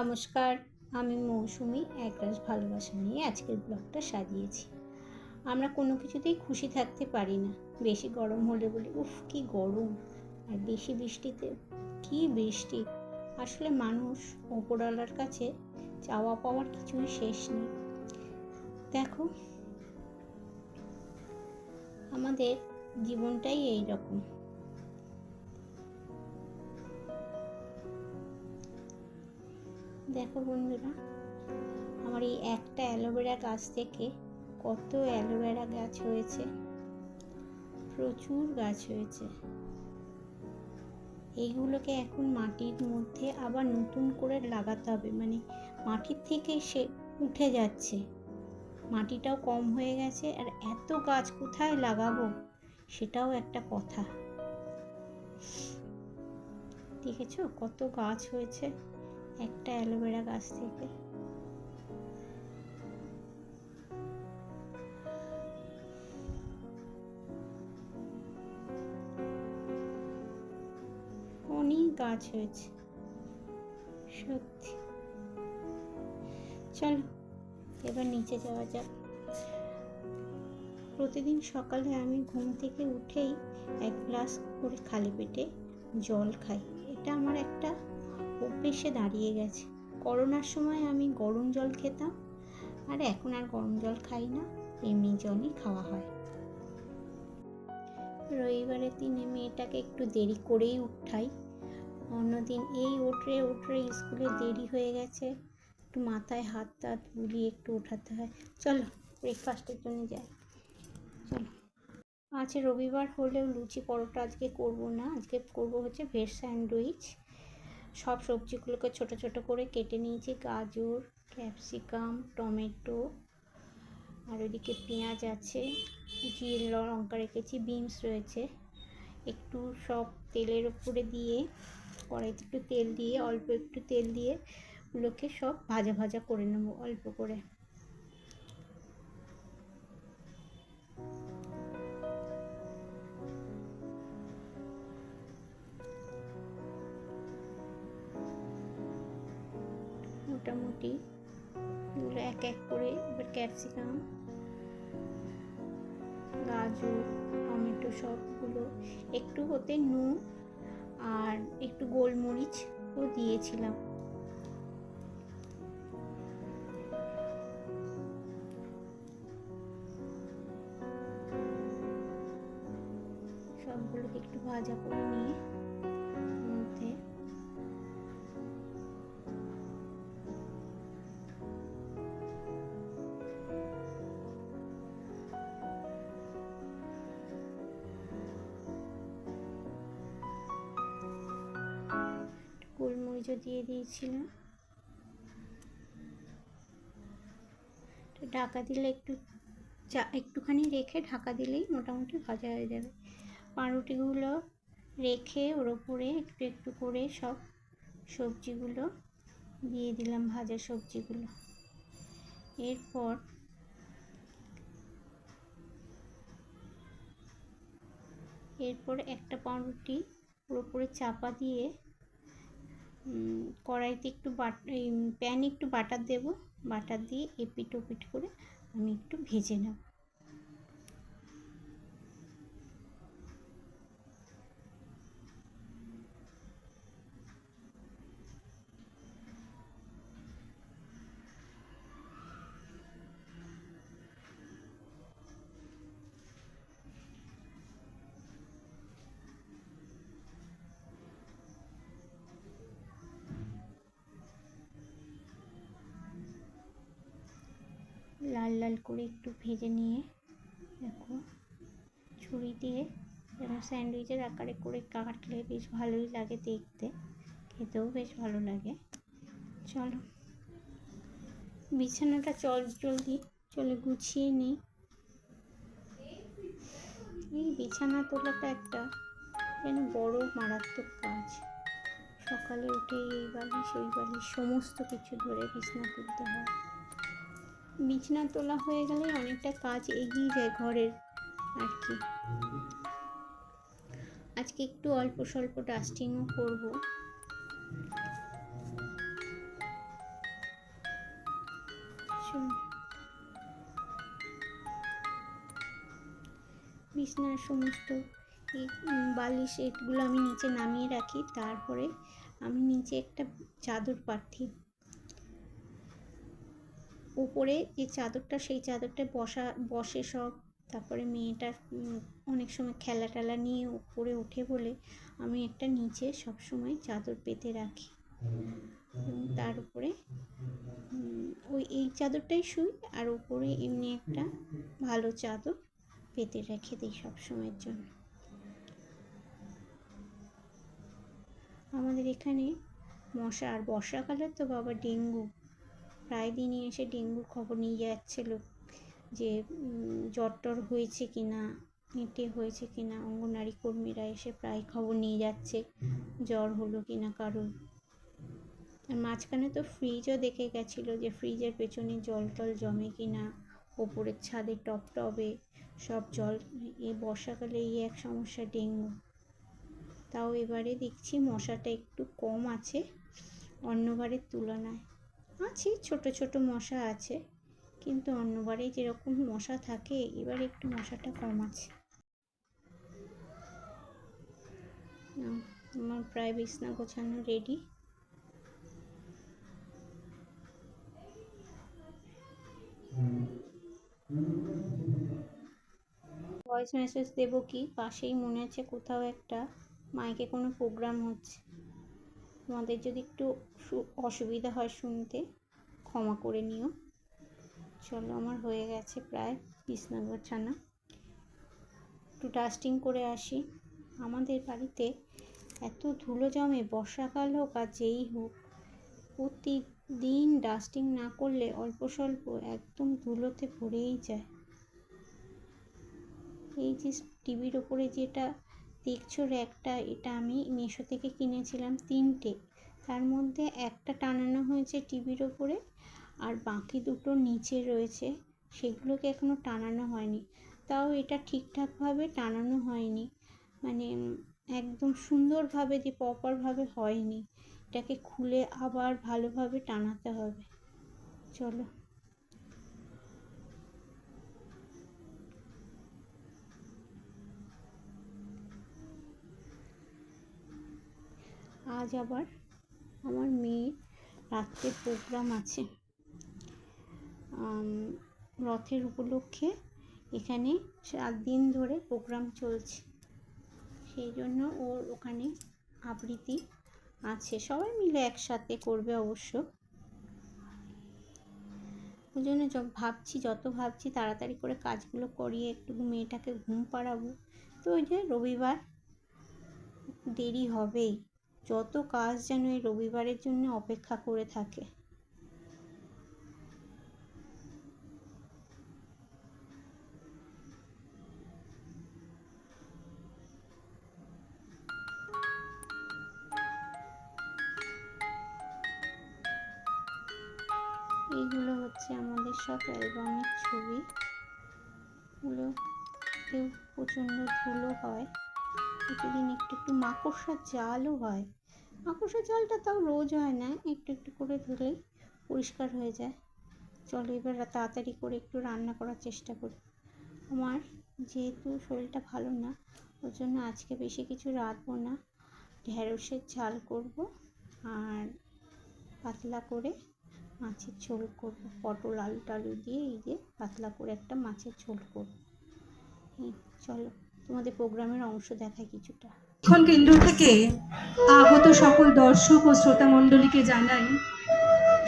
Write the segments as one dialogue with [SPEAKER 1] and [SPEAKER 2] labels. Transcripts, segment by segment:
[SPEAKER 1] নমস্কার, আমি মৌসুমি একরাশ ভালোবাসা নিয়ে আজকের ব্লগটা সাজিয়েছি। আমরা কোনো কিছুতেই খুশি থাকতে পারি না। বেশি গরম হলে বলি উফ কি গরম, আর বেশি বৃষ্টিতে কি বৃষ্টি। আসলে মানুষ ওপরওয়ালার কাছে চাওয়া পাওয়ার কিছুই শেষ নেই। দেখো, আমাদের জীবনটাই এই রকম। দেখো বন্ধুরা, আমার এই একটা অ্যালোভেরা গাছ থেকে কত অ্যালোভেরা গাছ হয়েছে, প্রচুর গাছ হয়েছে। এইগুলোকে এখন মাটির মধ্যে আবার নতুন করে লাগাতে হবে, মানে মাটির থেকে সে উঠে যাচ্ছে, মাটিটাও কম হয়ে গেছে। আর এত গাছ কোথায় লাগাবো সেটাও একটা কথা। দেখেছো কত গাছ হয়েছে একটা অ্যালোভেরা গাছ থেকে। অনেক গাছ হয়েছে সত্যি। চলো এবার নিচে যাওয়া যাক। প্রতিদিন সকালে আমি ঘুম থেকে উঠেই এক গ্লাস করে খালি পেটে জল খাই। এটা আমার একটা অভ্যেসে দাঁড়িয়ে গেছে। করোনার সময় আমি গরম জল খেতাম, আর এখন আর গরম জল খাই না, এমনি জলই খাওয়া হয়। রবিবারের দিনে মেয়েটাকে একটু দেরি করেই উঠাই। অন্যদিন এই ওঠে স্কুলে দেরি হয়ে গেছে, একটু মাথায় হাত টাত বুলিয়ে একটু ওঠাতে হয়। চলো ব্রেকফাস্টের জন্য যাই। চলো, আজ রবিবার হলেও লুচি পরোটা আজকে করব না, আজকে করব হচ্ছে ভেজ স্যান্ডউইচ। সব সবজিগুলোকে ছোট ছোট করে কেটে নিয়েছি, গাজর, ক্যাপসিকাম, টমেটো, আর ওইদিকে পেঁয়াজ আছে, কুচিয়ে লঙ্কা রেখেছি, বিনস রয়েছে। একটু সব তেলের উপরে দিয়ে, কড়াইতে একটু তেল দিয়ে, অল্প একটু তেল দিয়ে ওগুলোকে সব ভাজা ভাজা করে নেব অল্প করে। মোটামুটি এগুলো এক এক করে এবার ক্যাপসিকাম, গাজর, টমেটো সবগুলো একটু হতে নুন আর একটু গোলমরিচও দিয়েছিলাম। সবগুলোকে একটু ভাজা করে নিয়ে মধ্যে গোলমরিচও দিয়ে দিয়েছিলাম। ঢাকা দিলে একটুখানি রেখে ঢাকা দিলেই মোটামুটি ভাজা হয়ে যাবে। পাউরুটিগুলো রেখে ওর ওপরে একটু একটু করে সব সবজিগুলো দিয়ে দিলাম, ভাজা সবজিগুলো। এরপর একটা পাউরুটি পুরোপুরি চাপা দিয়ে কড়াইতে একটু প্যানে একটু বাটার দেব, বাটার দিয়ে এপিট ওপিট করে আমি একটু ভেজে নেব। লাল লাল করে একটু ভেজে নিয়ে দেখো ছুরি দিয়ে যেমন স্যান্ডউইচের আকারে করে কাটলে বেশ ভালোই লাগে দেখতে, খেতেও বেশ ভালো লাগে। চলো বিছানাটা জলদি চলে গুছিয়ে নিই। এই বিছানা তোলাটা একটা যেন বড় মারাত্মক কাজ। সকালে উঠে এই বালিশ ওই বালিশ সমস্ত কিছু ধরে বিছানা তুলতে হয়। বিছানা তোলা হয়ে গেলে অনেকটা কাজ এগিয়ে যায় ঘরের আর কি। আজকে একটু অল্প স্বল্প ডাস্টিংও করব। বিছনার সমস্ত এই বালিশ এগুলো আমি নিচে নামিয়ে রাখি। তারপরে আমি নিচে একটা চাদর পাতি, উপরে যে চাদরটা সেই চাদরটা বসে সব। তারপরে মেয়েটার অনেক সময় খেলা টেলা নিয়ে উপরে ওঠে বলে আমি একটা নিচে সবসময় চাদর পেতে রাখি। তার উপরে এই চাদরটাই শুই, আর উপরে এমনি একটা ভালো চাদর পেতে রেখে দিই সবসময়ের জন্য। আমাদের এখানে মশা, আর বর্ষাকালে তো বাবা ডেঙ্গু, প্রায় দিনই এসে ডেঙ্গুর খবর নিয়ে যাচ্ছে লোক, যে জ্বর টর হয়েছে কিনা, হেঁটে হয়েছে কিনা। অঙ্গনারী কর্মীরা এসে প্রায় খবর নিয়ে যাচ্ছে জ্বর হলো কিনা কারোর। আর মাঝখানে তো ফ্রিজও দেখে গেছিলো যে ফ্রিজের পেছনে জল টল জমে কিনা, ওপরের ছাদে টবে সব জল। এই বর্ষাকালে এই এক সমস্যা ডেঙ্গু। তাও এবারে দেখছি মশাটা একটু কম আছে অন্যবারের তুলনায়। আছে ছোট ছোট মশা আছে, কিন্তু অন্যবারে যেরকম মশা থাকে এবারে একটু মশাটা কম আছে। আমার প্রায় বিছনা গোছানো রেডি। ভয়েস মেসেজ দেবো কি, পাশেই মনে আছে কোথাও একটা মাইকে কোনো প্রোগ্রাম হচ্ছে। তোমাদের যদি একটু অসুবিধা হয় শুনতে, ক্ষমা করে নিও। চলো, আমার হয়ে গেছে প্রায় বিছনা গোছানো। একটু ডাস্টিং করে আসি। আমাদের বাড়িতে এত ধুলো জমে, বর্ষাকাল হোক আর যেই হোক, প্রতিদিন ডাস্টিং না করলে অল্প স্বল্প একদম ধুলোতে ভরেই যায়। এই যে টিভির ওপরে যেটা দেখছো র্যাকটা, এটা আমি মিশো থেকে কিনেছিলাম 3টে। তার মধ্যে একটা টানানো হয়েছে টিভির ওপরে, আর বাকি দুটো নিচে রয়েছে, সেগুলোকে এখনো টানানো হয়নি। তাও এটা ঠিকঠাকভাবে টানানো হয়নি, মানে একদম সুন্দরভাবে যে প্রপারভাবে হয়নি। এটাকে খুলে আবার ভালোভাবে টানাতে হবে। চলো, আজ আবার আমার মেয়ের রাত্রে প্রোগ্রাম আছে। রথের উপলক্ষে এখানে 7 দিন ধরে প্রোগ্রাম চলছে, সেই জন্য ওর ওখানে আবৃত্তি আছে। সবাই মিলে একসাথে করবে অবশ্য। ওই জন্য যত ভাবছি তাড়াতাড়ি করে কাজগুলো করিয়ে একটু মেয়েটাকে ঘুম পাড়াবো। তো ওই যে রবিবার দেরি হবেই, যত কাজ যেন এই রবিবারের জন্য অপেক্ষা করে থাকে। এইগুলো হচ্ছে আমাদের সব অ্যালবামের ছবি। এগুলোতেও প্রচণ্ড ধুলো হয়, প্রতিদিন একটু মাকড়সার জালও হয়। মাকড়সার জালটা তাও রোজ হয় না, একটু করে ধুলেই পরিষ্কার হয়ে যায়। চলো এবার তাড়াতাড়ি করে একটু রান্না করার চেষ্টা করি। আমার যেহেতু শরীরটা ভালো না, ওর জন্য আজকে বেশি কিছু রাঁধবো না। ঢ্যাঁড়সের ঝাল করব, আর পাতলা করে মাছের ঝোল করব। পটল আলু টালু দিয়ে এই যে পাতলা করে একটা মাছের ঝোল করব। চলো তোমাদের প্রোগ্রামের অংশ দেখাই কিছুটা।
[SPEAKER 2] এখন কেন্দ্র থেকে আগত সকল দর্শক ও শ্রোতা মণ্ডলীকে জানাই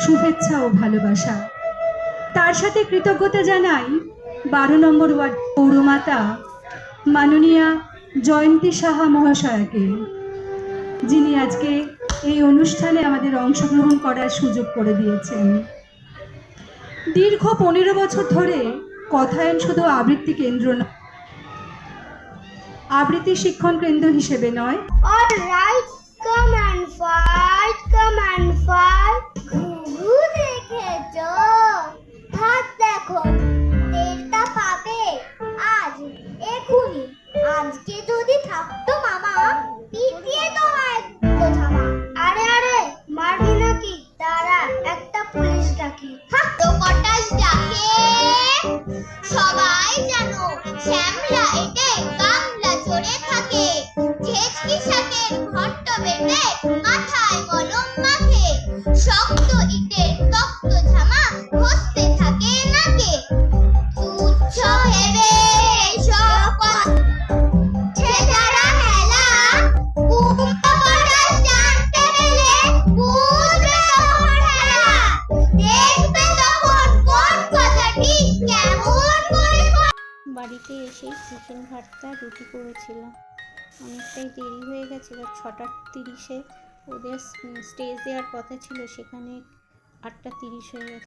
[SPEAKER 2] শুভেচ্ছা ও ভালোবাসা। তার সাথে কৃতজ্ঞতা জানাই 12 নম্বর ওয়ার্ড পৌরমাতা মাননীয়া জয়ন্তী সাহা মহাশয়াকে, যিনি আজকে এই অনুষ্ঠানে আমাদের অংশগ্রহণ করার সুযোগ করে দিয়েছেন। দীর্ঘ 15 বছর ধরে কথায়ন শুধু আবৃত্তি কেন্দ্র নয়, আবৃত্তি শিক্ষণ কেন্দ্র হিসেবে নয়।
[SPEAKER 3] Alright, come and fight, come and fight. ঘুঘু দেখেছো? ভাত দেখো, তেলটা পাবে আজ এখুনি। আজকে যদি থাকতো মামা, পিটিয়ে তোমায় বোঝামা। আরে মারবি নাকি? দাঁড়া, একটা পুলিশ ডাকি। তো কটাস
[SPEAKER 1] বাড়িতে এসেই চিকেন ভর্তা রুটি করেছিলাম। অনেকটাই দেরি হয়ে গেছিলো, 6:30 ওদের স্টেজ দেওয়ার কথা ছিল, সেখানে 8:30 হয়ে গেছে।